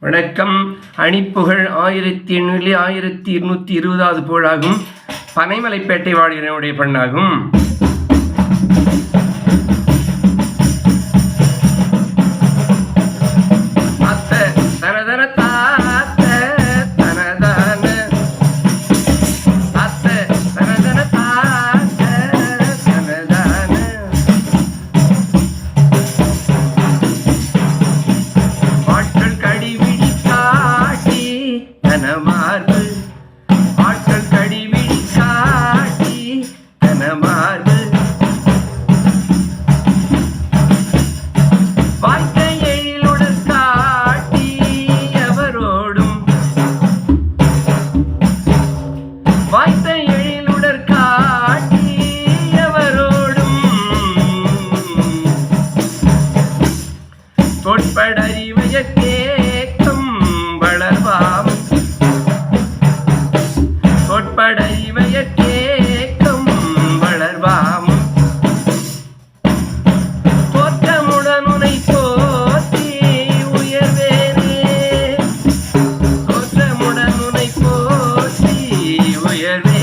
வணக்கம். அணிப்புகழ் 1820 புகழாகும். பனைமலைப்பேட்டை வாழ்கிறனுடைய பெண்ணாகும். ஆட்கள் கடிவிழி காட்டி தனமாறு வாய்த்த எழிலுடன் காட்டி எவரோடும் வாய்த்த எழிலுடன் காட்டி எவரோடும் தொட்படறிவைய கேட்கும் வளர்வாம் தொட்படைவைய கேட்கும் வளர்வாம் தோற்றமுடன் உனை போற்றி உயர்வேனே தோற்றமுடன் உனை போற்றி உயர்வேனே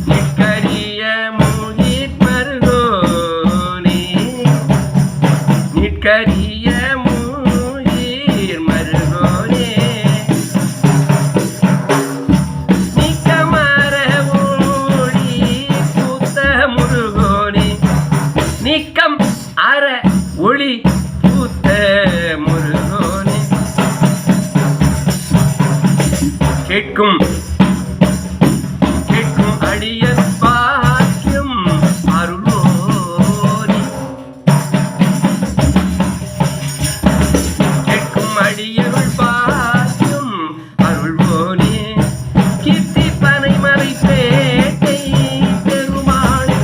நிற்கரிய மூயிர் மருகோனே நிற்கரிய நீக்கம் அற ஒளி பூத்த முருகோனே கேட்கும் அடியன் பாக்கியம் அருளோனே கேட்கும் அடியருள் பாக்கியம் அருள்வோனே கீர்த்தி பனைமலை பேட்டை பெருமாளே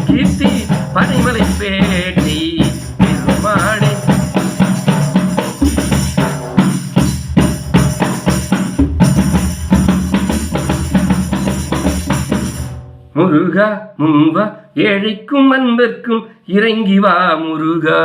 கீர்த்தி பனைமலை பேட்டை பெருமாளே முருகா முன்வா ஏழைக்கும் அன்பர்க்கும் இறங்கி வா முருகா.